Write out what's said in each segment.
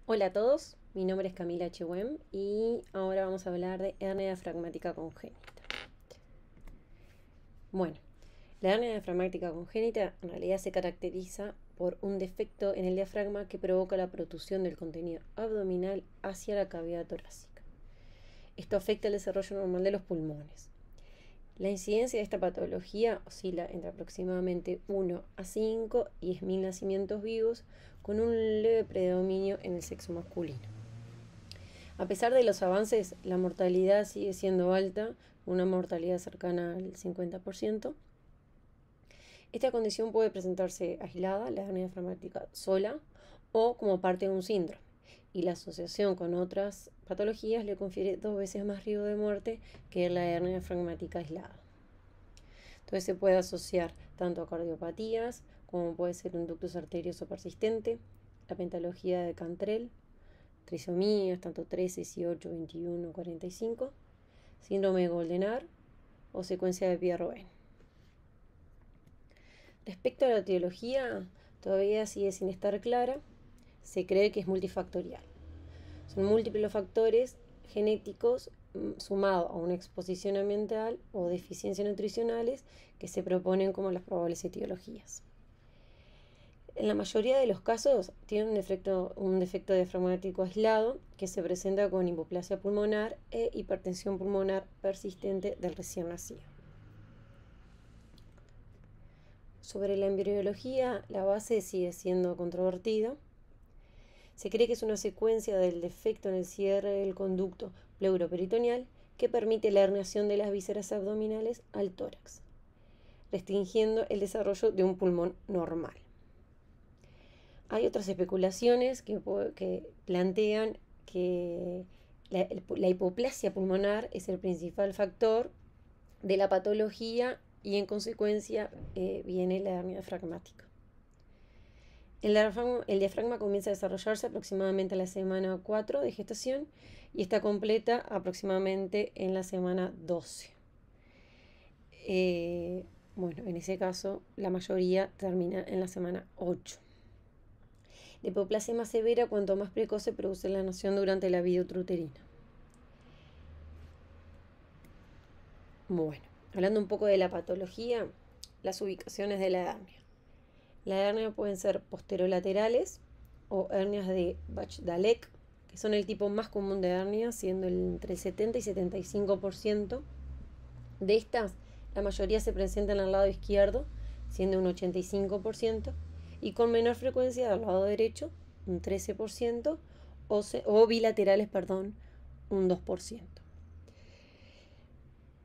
Hola a todos, mi nombre es Camila Chewem y ahora vamos a hablar de hernia diafragmática congénita. Bueno, la hernia diafragmática congénita en realidad se caracteriza por un defecto en el diafragma que provoca la protrusión del contenido abdominal hacia la cavidad torácica. Esto afecta el desarrollo normal de los pulmones. La incidencia de esta patología oscila entre aproximadamente 1 a 5 y 10.000 nacimientos vivos, con un leve predominio en el sexo masculino. A pesar de los avances, la mortalidad sigue siendo alta, una mortalidad cercana al 50%. Esta condición puede presentarse aislada, la hernia diafragmática sola, o como parte de un síndrome, y la asociación con otras patologías le confiere 2 veces más riesgo de muerte que la hernia diafragmática aislada. Entonces se puede asociar tanto a cardiopatías, como puede ser un ductus arterioso persistente, la pentalogía de Cantrell, trisomías, tanto 13, 18, 21, 45, síndrome de Goldenar o secuencia de Pierre-Robin. Respecto a la etiología, todavía sigue sin estar clara. Se cree que es multifactorial. Son múltiples los factores genéticos sumados a una exposición ambiental o deficiencias nutricionales que se proponen como las probables etiologías. En la mayoría de los casos tiene un defecto diafragmático aislado que se presenta con hipoplasia pulmonar e hipertensión pulmonar persistente del recién nacido. Sobre la embriología, la base sigue siendo controvertida. Se cree que es una secuencia del defecto en el cierre del conducto pleuroperitoneal que permite la herniación de las vísceras abdominales al tórax, restringiendo el desarrollo de un pulmón normal. Hay otras especulaciones que plantean que la hipoplasia pulmonar es el principal factor de la patología y en consecuencia viene la hernia diafragmática. El diafragma comienza a desarrollarse aproximadamente a la semana 4 de gestación y está completa aproximadamente en la semana 12. Bueno, en ese caso la mayoría termina en la semana 8. La hipoplasia es más severa cuanto más precoz se produce la nación durante la vida intrauterina. Bueno, hablando un poco de la patología, las ubicaciones de la hernia. Las hernias pueden ser posterolaterales o hernias de Bach-Dalek, que son el tipo más común de hernias, siendo entre el 70 y 75%. De estas, la mayoría se presentan al lado izquierdo, siendo un 85%, y con menor frecuencia al lado derecho, un 13%, o bilaterales, un 2%.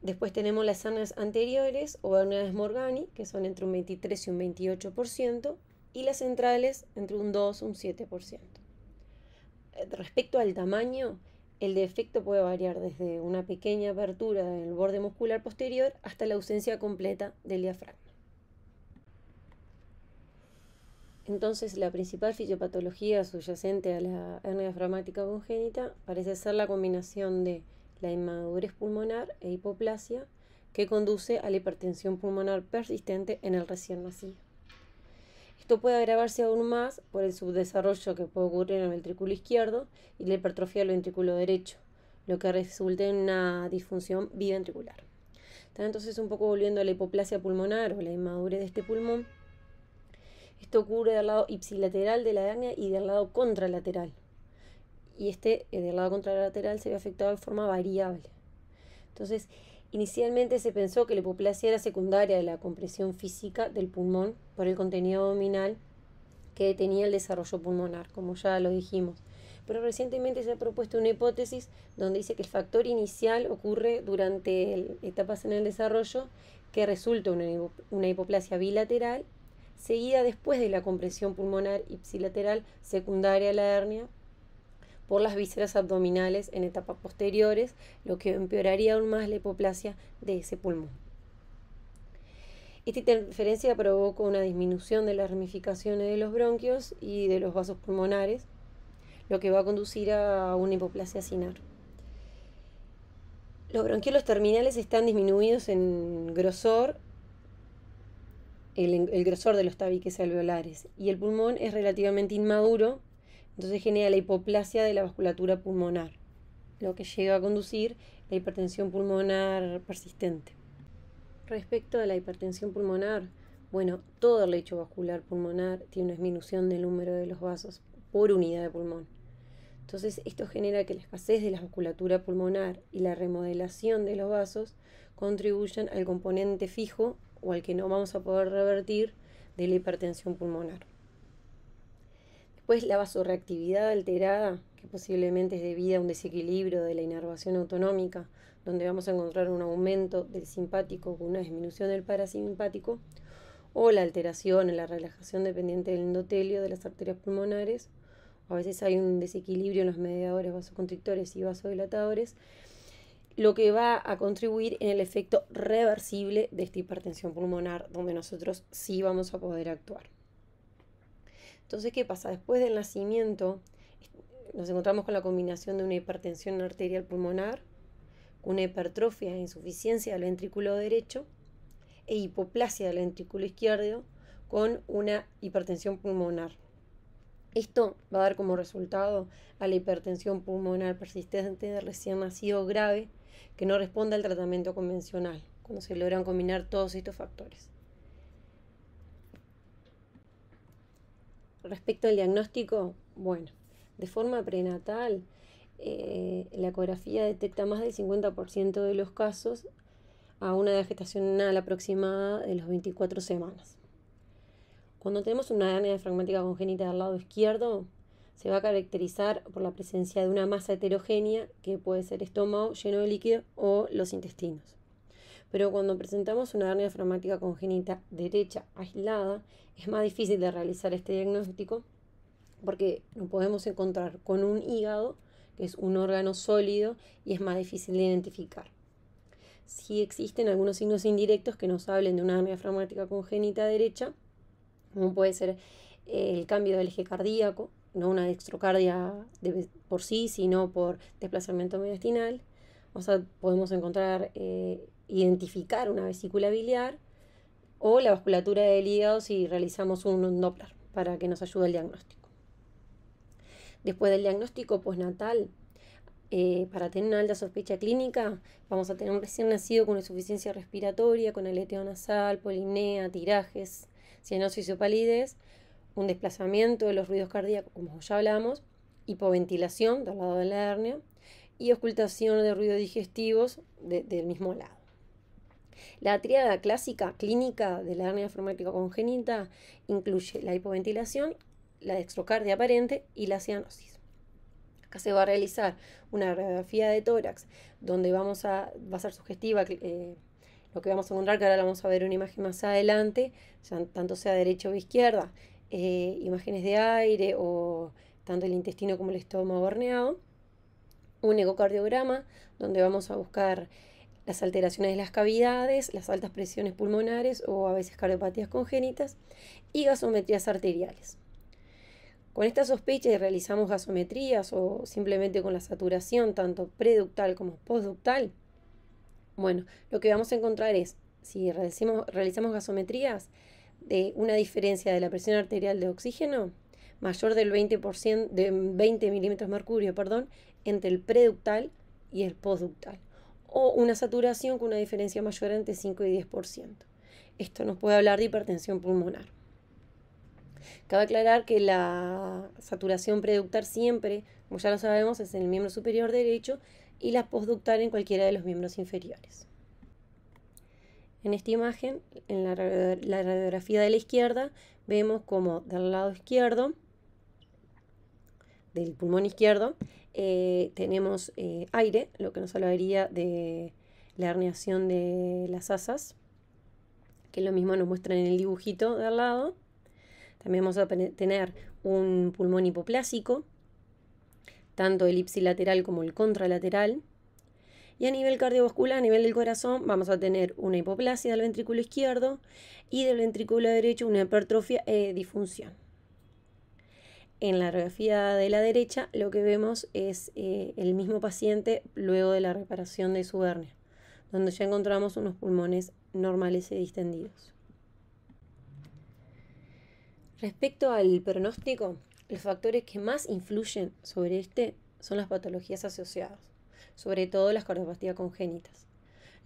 Después tenemos las hernias anteriores o hernias de Morgani, que son entre un 23 y un 28%, y las centrales entre un 2 y un 7%. Respecto al tamaño, el defecto puede variar desde una pequeña apertura del borde muscular posterior hasta la ausencia completa del diafragma. Entonces, la principal fisiopatología subyacente a la hernia diafragmática congénita parece ser la combinación de la inmadurez pulmonar e hipoplasia que conduce a la hipertensión pulmonar persistente en el recién nacido. Esto puede agravarse aún más por el subdesarrollo que puede ocurrir en el ventrículo izquierdo y la hipertrofia del ventrículo derecho, lo que resulta en una disfunción biventricular. Entonces, un poco volviendo a la hipoplasia pulmonar o la inmadurez de este pulmón, esto ocurre del lado ipsilateral de la hernia y del lado contralateral. Y del lado contralateral se ve afectado de forma variable. Entonces, inicialmente se pensó que la hipoplasia era secundaria de la compresión física del pulmón por el contenido abdominal que detenía el desarrollo pulmonar, como ya lo dijimos. Pero recientemente se ha propuesto una hipótesis donde dice que el factor inicial ocurre durante etapas en el desarrollo que resulta una hipoplasia bilateral seguida después de la compresión pulmonar ipsilateral secundaria a la hernia por las vísceras abdominales en etapas posteriores, lo que empeoraría aún más la hipoplasia de ese pulmón. Esta interferencia provoca una disminución de las ramificaciones de los bronquios y de los vasos pulmonares, lo que va a conducir a una hipoplasia cinar. Los bronquiolos terminales están disminuidos en grosor, el grosor de los tabiques alveolares, y el pulmón es relativamente inmaduro, Entonces genera la hipoplasia de la vasculatura pulmonar, lo que llega a conducir la hipertensión pulmonar persistente. Respecto a la hipertensión pulmonar, bueno, todo el lecho vascular pulmonar tiene una disminución del número de los vasos por unidad de pulmón. Entonces, esto genera que la escasez de la vasculatura pulmonar y la remodelación de los vasos contribuyan al componente fijo o al que no vamos a poder revertir de la hipertensión pulmonar. Después, la vasorreactividad alterada, que posiblemente es debida a un desequilibrio de la inervación autonómica, donde vamos a encontrar un aumento del simpático con una disminución del parasimpático, o la alteración en la relajación dependiente del endotelio de las arterias pulmonares. A veces hay un desequilibrio en los mediadores vasoconstrictores y vasodilatadores, lo que va a contribuir en el efecto reversible de esta hipertensión pulmonar, donde nosotros sí vamos a poder actuar. Entonces, ¿qué pasa? Después del nacimiento nos encontramos con la combinación de una hipertensión arterial pulmonar, una hipertrofia e insuficiencia del ventrículo derecho e hipoplasia del ventrículo izquierdo con una hipertensión pulmonar. Esto va a dar como resultado a la hipertensión pulmonar persistente de recién nacido grave que no responde al tratamiento convencional, cuando se logran combinar todos estos factores. Respecto al diagnóstico, bueno, de forma prenatal, la ecografía detecta más del 50% de los casos a una edad gestacional aproximada de las 24 semanas. Cuando tenemos una hernia diafragmática congénita del lado izquierdo, se va a caracterizar por la presencia de una masa heterogénea que puede ser estómago lleno de líquido o los intestinos. Pero cuando presentamos una hernia diafragmática congénita derecha aislada, es más difícil de realizar este diagnóstico porque nos podemos encontrar con un hígado, que es un órgano sólido y es más difícil de identificar. Sí existen algunos signos indirectos que nos hablen de una hernia diafragmática congénita derecha, como puede ser el cambio del eje cardíaco, no una dextrocardia por sí, sino por desplazamiento mediastinal. Podemos encontrar, identificar una vesícula biliar o la vasculatura del hígado si realizamos un Doppler para que nos ayude el diagnóstico. Después del diagnóstico postnatal, para tener una alta sospecha clínica, vamos a tener un recién nacido con insuficiencia respiratoria, con aleteo nasal, polipnea, tirajes, cianosis o palidez, un desplazamiento de los ruidos cardíacos, como ya hablamos, hipoventilación del lado de la hernia y ocultación de ruidos digestivos del mismo lado. La tríada clásica clínica de la hernia diafragmática congénita incluye la hipoventilación, la dextrocardia aparente y la cianosis. Acá se va a realizar una radiografía de tórax donde va a ser sugestiva lo que vamos a encontrar, que ahora la vamos a ver una imagen más adelante, tanto sea derecha o izquierda, imágenes de aire o tanto el intestino como el estómago herniado, un ecocardiograma donde vamos a buscar las alteraciones de las cavidades, las altas presiones pulmonares o a veces cardiopatías congénitas y gasometrías arteriales. Con esta sospecha y realizamos gasometrías o simplemente con la saturación tanto preductal como postductal, bueno, lo que vamos a encontrar es, si realizamos gasometrías, de una diferencia de la presión arterial de oxígeno mayor del 20%, de 20 milímetros de mercurio, entre el preductal y el postductal, o una saturación con una diferencia mayor entre 5 y 10%. Esto nos puede hablar de hipertensión pulmonar. Cabe aclarar que la saturación preductal siempre, como ya lo sabemos, es en el miembro superior derecho y la postductal en cualquiera de los miembros inferiores. En esta imagen, en la radiografía de la izquierda, vemos como del lado izquierdo, del pulmón izquierdo, tenemos aire, lo que nos hablaría de la herniación de las asas, que lo mismo nos muestra en el dibujito de al lado. También vamos a tener un pulmón hipoplásico, tanto el ipsilateral como el contralateral. Y a nivel cardiovascular, a nivel del corazón, vamos a tener una hipoplasia del ventrículo izquierdo y del ventrículo derecho una hipertrofia disfunción. En la radiografía de la derecha lo que vemos es el mismo paciente luego de la reparación de su hernia, donde ya encontramos unos pulmones normales y distendidos. Respecto al pronóstico, los factores que más influyen sobre este son las patologías asociadas, sobre todo las cardiopatías congénitas.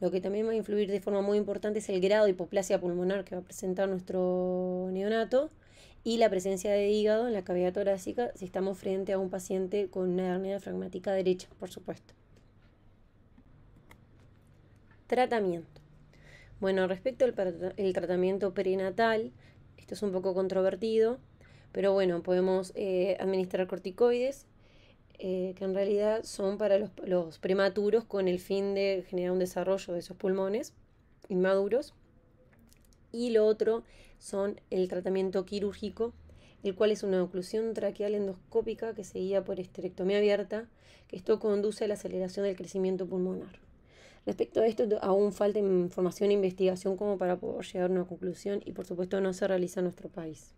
Lo que también va a influir de forma muy importante es el grado de hipoplasia pulmonar que va a presentar nuestro neonato y la presencia de hígado en la cavidad torácica si estamos frente a un paciente con una hernia diafragmática derecha, por supuesto. Tratamiento. Bueno, respecto al tratamiento perinatal, esto es un poco controvertido, pero bueno, podemos administrar corticoides, que en realidad son para los prematuros con el fin de generar un desarrollo de esos pulmones inmaduros. Y lo otro son el tratamiento quirúrgico, el cual es una oclusión traqueal endoscópica que se guía por esterectomía abierta, que esto conduce a la aceleración del crecimiento pulmonar. Respecto a esto, aún falta información e investigación como para poder llegar a una conclusión y por supuesto no se realiza en nuestro país.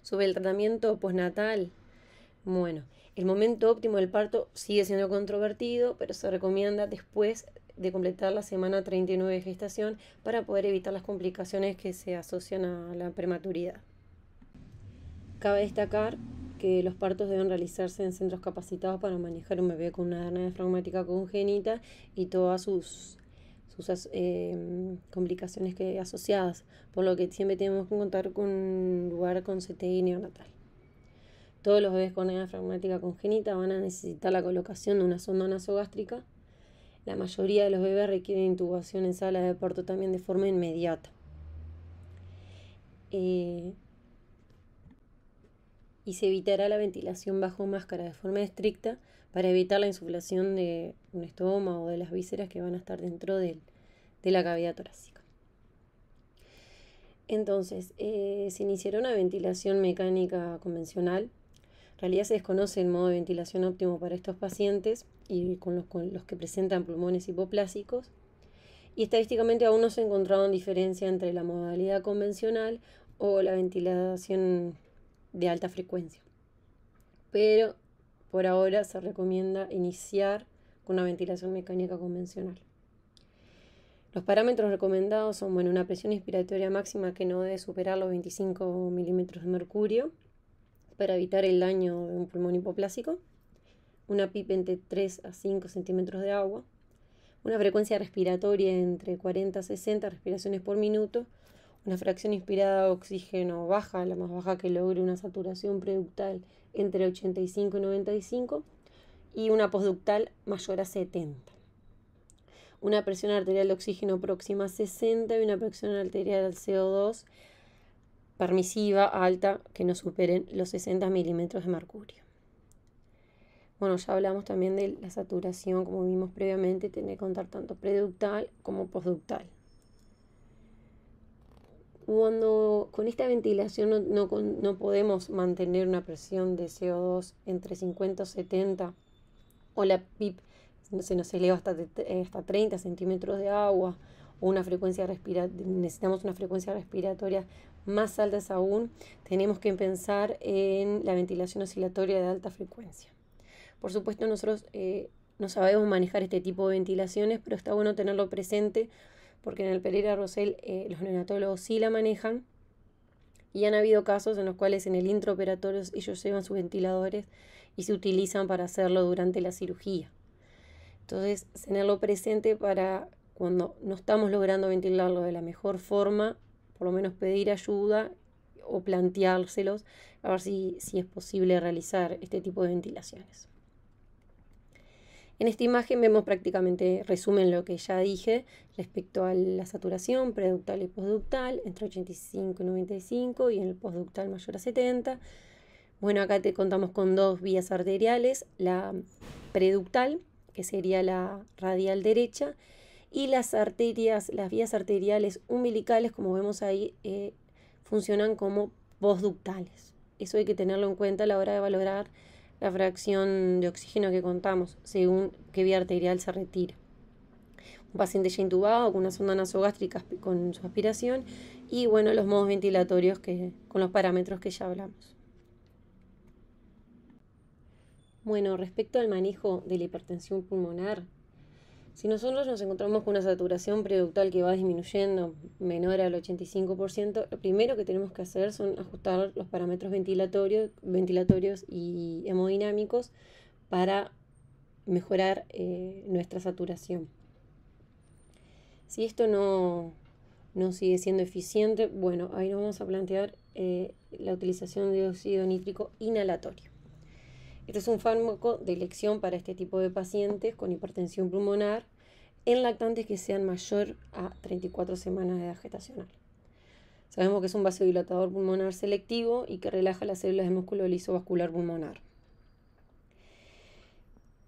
Sobre el tratamiento postnatal, bueno, el momento óptimo del parto sigue siendo controvertido, pero se recomienda después de completar la semana 39 de gestación para poder evitar las complicaciones que se asocian a la prematuridad. Cabe destacar que los partos deben realizarse en centros capacitados para manejar un bebé con una hernia diafragmática congénita y todas sus complicaciones asociadas, por lo que siempre tenemos que contar con un lugar con CTI neonatal. Todos los bebés con hernia diafragmática congénita van a necesitar la colocación de una sonda nasogástrica. La mayoría de los bebés requieren intubación en sala de parto también de forma inmediata. Y se evitará la ventilación bajo máscara de forma estricta para evitar la insuflación de un estómago o de las vísceras que van a estar dentro de la cavidad torácica. Entonces, se iniciará una ventilación mecánica convencional. En realidad se desconoce el modo de ventilación óptimo para estos pacientes y con los que presentan pulmones hipoplásicos. Y estadísticamente aún no se ha encontrado diferencia entre la modalidad convencional o la ventilación de alta frecuencia. Pero por ahora se recomienda iniciar con una ventilación mecánica convencional. Los parámetros recomendados son una presión inspiratoria máxima que no debe superar los 25 milímetros de mercurio para evitar el daño de un pulmón hipoplásico, una PIP entre 3 a 5 centímetros de agua, una frecuencia respiratoria entre 40 a 60 respiraciones por minuto, una fracción inspirada de oxígeno baja, la más baja que logre una saturación preductal entre 85 y 95, y una postductal mayor a 70. Una presión arterial de oxígeno próxima a 60 y una presión arterial del CO2 permisiva alta que no superen los 60 milímetros de mercurio. Bueno, ya hablamos también de la saturación, como vimos previamente, tiene que contar tanto preductal como postductal. Cuando con esta ventilación no podemos mantener una presión de CO2 entre 50 y 70 o la PIP se nos eleva hasta 30 centímetros de agua o necesitamos una frecuencia respiratoria más alta aún, tenemos que pensar en la ventilación oscilatoria de alta frecuencia. Por supuesto nosotros no sabemos manejar este tipo de ventilaciones, pero está bueno tenerlo presente porque en el Pereira Rosell los neonatólogos sí la manejan y han habido casos en los cuales en el intraoperatorio ellos llevan sus ventiladores y se utilizan para hacerlo durante la cirugía. Entonces, tenerlo presente para cuando no estamos logrando ventilarlo de la mejor forma, por lo menos pedir ayuda o planteárselos a ver si es posible realizar este tipo de ventilaciones. En esta imagen vemos prácticamente resumen lo que ya dije respecto a la saturación preductal y postductal entre 85 y 95 y en el postductal mayor a 70. Bueno, acá te contamos con dos vías arteriales, la preductal, que sería la radial derecha, y las vías arteriales umbilicales, como vemos ahí, funcionan como postductales. Eso hay que tenerlo en cuenta a la hora de valorar la fracción de oxígeno que contamos, según qué vía arterial se retira. Un paciente ya intubado con una sonda nasogástrica con su aspiración y los modos ventilatorios con los parámetros que ya hablamos. Bueno, respecto al manejo de la hipertensión pulmonar, Si nosotros nos encontramos con una saturación periductal que va disminuyendo menor al 85%, lo primero que tenemos que hacer son ajustar los parámetros ventilatorios y hemodinámicos para mejorar nuestra saturación. Si esto no sigue siendo eficiente, bueno, ahí nos vamos a plantear la utilización de óxido nítrico inhalatorio. Este es un fármaco de elección para este tipo de pacientes con hipertensión pulmonar en lactantes que sean mayor a 34 semanas de edad gestacional. Sabemos que es un vasodilatador pulmonar selectivo y que relaja las células del músculo liso vascular pulmonar.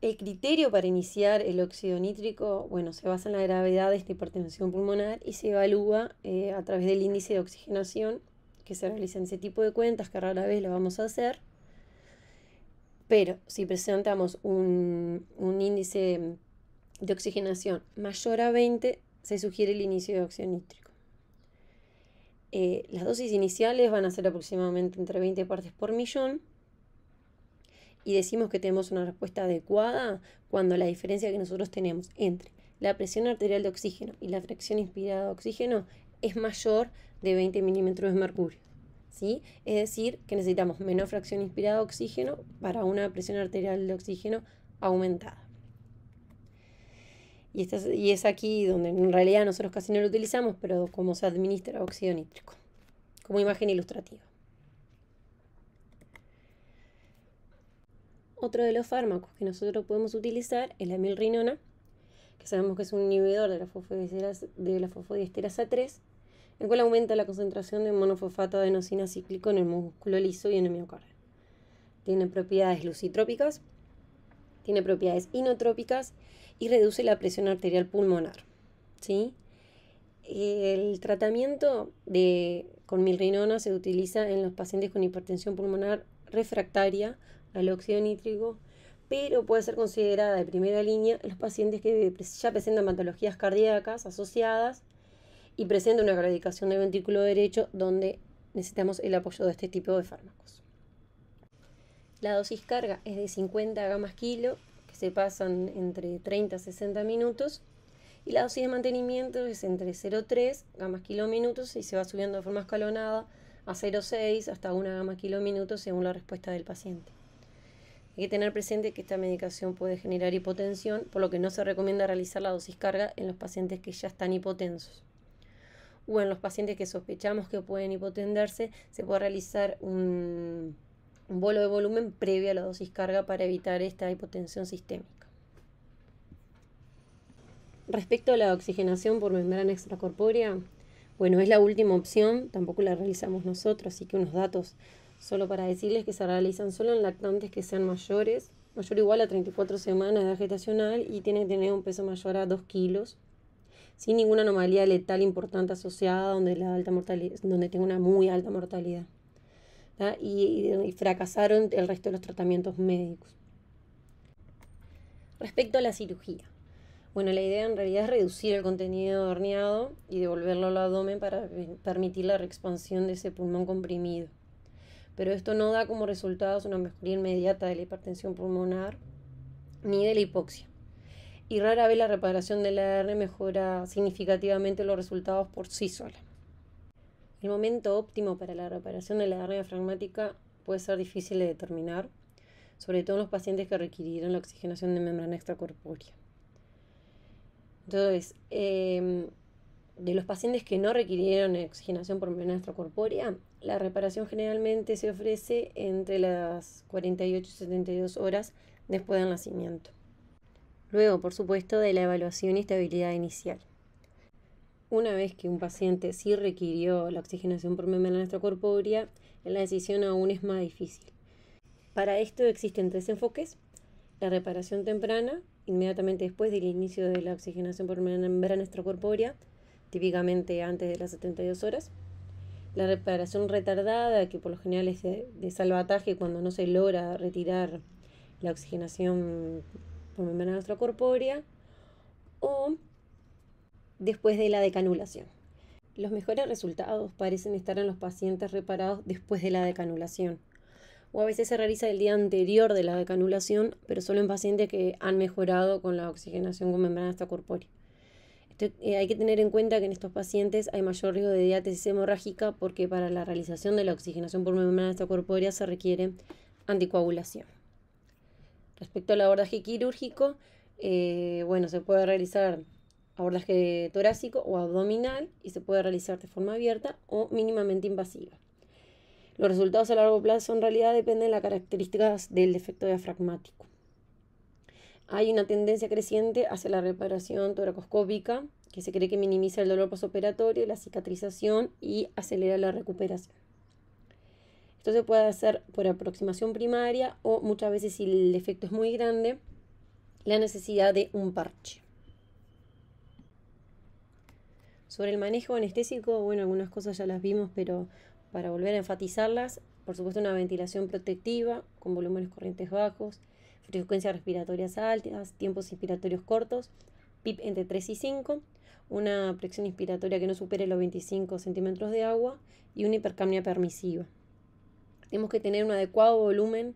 El criterio para iniciar el óxido nítrico, bueno, se basa en la gravedad de esta hipertensión pulmonar y se evalúa a través del índice de oxigenación que se realiza en ese tipo de cuentas, que rara vez lo vamos a hacer. Pero si presentamos un índice de oxigenación mayor a 20, se sugiere el inicio de óxido nítrico. Las dosis iniciales van a ser aproximadamente entre 20 partes por millón y decimos que tenemos una respuesta adecuada cuando la diferencia que nosotros tenemos entre la presión arterial de oxígeno y la fracción inspirada de oxígeno es mayor de 20 milímetros de mercurio. ¿Sí? Es decir, que necesitamos menor fracción inspirada de oxígeno para una presión arterial de oxígeno aumentada. Y es aquí donde en realidad nosotros casi no lo utilizamos, pero cómo se administra óxido nítrico, como imagen ilustrativa. Otro de los fármacos que nosotros podemos utilizar es la milrinona, que sabemos que es un inhibidor de la fosfodiesterasa 3, el cual aumenta la concentración de monofosfato de adenosina cíclico en el músculo liso y en el miocardio. Tiene propiedades lucitrópicas, tiene propiedades inotrópicas y reduce la presión arterial pulmonar. ¿Sí? El tratamiento con milrinona se utiliza en los pacientes con hipertensión pulmonar refractaria al óxido nítrico, pero puede ser considerada de primera línea en los pacientes que ya presentan patologías cardíacas asociadas y presenta una claudicación del ventrículo derecho, donde necesitamos el apoyo de este tipo de fármacos. La dosis carga es de 50 gamas kilo, que se pasan entre 30 a 60 minutos, y la dosis de mantenimiento es entre 0,3 gamas kilo minutos y se va subiendo de forma escalonada a 0,6 hasta 1 gama kilo minutos según la respuesta del paciente. Hay que tener presente que esta medicación puede generar hipotensión, por lo que no se recomienda realizar la dosis carga en los pacientes que ya están hipotensos. O en los pacientes que sospechamos que pueden hipotenderse, se puede realizar un bolo de volumen previo a la dosis carga para evitar esta hipotensión sistémica. Respecto a la oxigenación por membrana extracorpórea, bueno, es la última opción, tampoco la realizamos nosotros, así que unos datos solo para decirles que se realizan solo en lactantes que sean mayor o igual a 34 semanas de edad gestacional y tienen que tener un peso mayor a 2 kilos. Sin ninguna anomalía letal importante asociada donde tenga una muy alta mortalidad. Y fracasaron el resto de los tratamientos médicos. Respecto a la cirugía, bueno, la idea en realidad es reducir el contenido herniado y devolverlo al abdomen para permitir la reexpansión de ese pulmón comprimido. Pero esto no da como resultados una mejoría inmediata de la hipertensión pulmonar ni de la hipoxia. Y rara vez la reparación de la hernia mejora significativamente los resultados por sí sola. El momento óptimo para la reparación de la hernia diafragmática puede ser difícil de determinar, sobre todo en los pacientes que requirieron la oxigenación de membrana extracorpórea. Entonces, de los pacientes que no requirieron oxigenación por membrana extracorpórea, la reparación generalmente se ofrece entre las 48 y 72 horas después del nacimiento. Luego, por supuesto, de la evaluación y estabilidad inicial. Una vez que un paciente sí requirió la oxigenación por membrana extracorpórea, la decisión aún es más difícil. Para esto existen 3 enfoques: la reparación temprana, inmediatamente después del inicio de la oxigenación por membrana extracorpórea, típicamente antes de las 72 horas. La reparación retardada, que por lo general es de salvataje cuando no se logra retirar la oxigenación por membrana extracorpórea, o después de la decanulación. Los mejores resultados parecen estar en los pacientes reparados después de la decanulación, o a veces se realiza el día anterior de la decanulación, pero solo en pacientes que han mejorado con la oxigenación con membrana extracorpórea. Hay que tener en cuenta que en estos pacientes hay mayor riesgo de diátesis hemorrágica porque para la realización de la oxigenación por membrana extracorpórea se requiere anticoagulación. Respecto al abordaje quirúrgico, se puede realizar abordaje torácico o abdominal y se puede realizar de forma abierta o mínimamente invasiva. Los resultados a largo plazo en realidad dependen de las características del defecto diafragmático. Hay una tendencia creciente hacia la reparación toracoscópica, que se cree que minimiza el dolor postoperatorio, la cicatrización y acelera la recuperación. Esto se puede hacer por aproximación primaria o muchas veces, si el defecto es muy grande, la necesidad de un parche. Sobre el manejo anestésico, algunas cosas ya las vimos, pero para volver a enfatizarlas, por supuesto una ventilación protectiva con volúmenes corrientes bajos, frecuencias respiratorias altas, tiempos inspiratorios cortos, PIP entre 3 y 5, una presión inspiratoria que no supere los 25 centímetros de agua y una hipercapnia permisiva. Tenemos que tener un adecuado volumen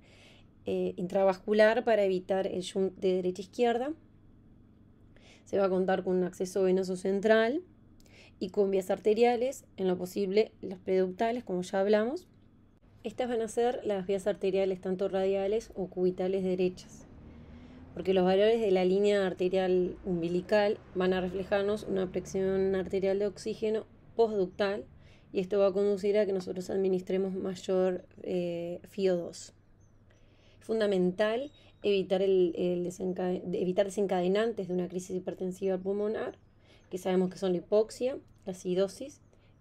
intravascular para evitar el shunt de derecha a izquierda. Se va a contar con un acceso venoso central y con vías arteriales, en lo posible las preductales, como ya hablamos. Estas van a ser las vías arteriales tanto radiales o cubitales derechas, porque los valores de la línea arterial umbilical van a reflejarnos una presión arterial de oxígeno postductal, y esto va a conducir a que nosotros administremos mayor FiO2. Es fundamental evitar desencadenantes de una crisis hipertensiva pulmonar, que sabemos que son la hipoxia, la acidosis,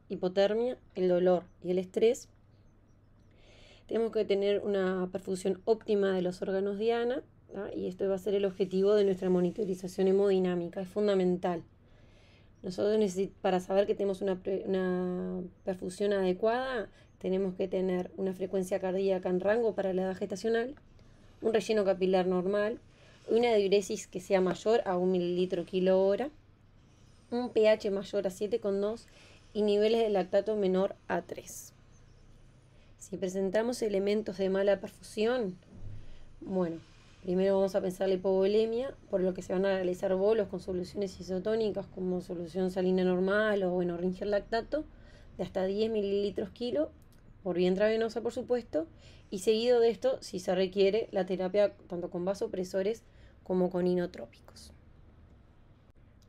hipotermia, el dolor y el estrés. Tenemos que tener una perfusión óptima de los órganos diana, ¿no? Y esto va a ser el objetivo de nuestra monitorización hemodinámica, es fundamental. Nosotros para saber que tenemos una perfusión adecuada, tenemos que tener una frecuencia cardíaca en rango para la edad gestacional, un relleno capilar normal, una diuresis que sea mayor a 1 mililitro kilo hora, un pH mayor a 7,2 y niveles de lactato menor a 3. Si presentamos elementos de mala perfusión, primero vamos a pensar la hipovolemia, por lo que se van a realizar bolos con soluciones isotónicas como solución salina normal o ringer lactato de hasta 10 mililitros kilo, por vía intravenosa por supuesto, y seguido de esto, si se requiere, la terapia tanto con vasopresores como con inotrópicos.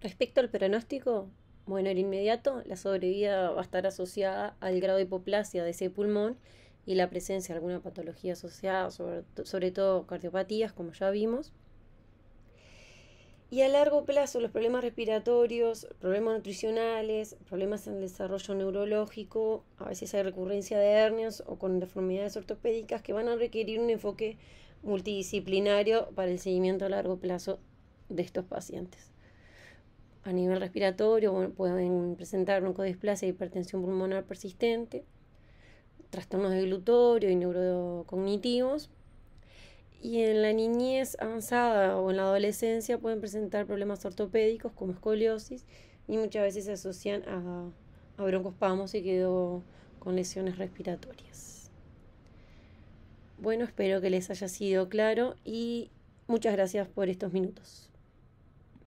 Respecto al pronóstico, el inmediato, la sobrevida va a estar asociada al grado de hipoplasia de ese pulmón y la presencia de alguna patología asociada, sobre todo cardiopatías, como ya vimos. Y a largo plazo, los problemas respiratorios, problemas nutricionales, problemas en el desarrollo neurológico, a veces hay recurrencia de hernias o con deformidades ortopédicas que van a requerir un enfoque multidisciplinario para el seguimiento a largo plazo de estos pacientes. A nivel respiratorio, pueden presentar broncodisplasia e hipertensión pulmonar persistente, trastornos de glutorio y neurocognitivos. Y en la niñez avanzada o en la adolescencia pueden presentar problemas ortopédicos como escoliosis y muchas veces se asocian a broncoespasmos y quedó con lesiones respiratorias. Espero que les haya sido claro y muchas gracias por estos minutos.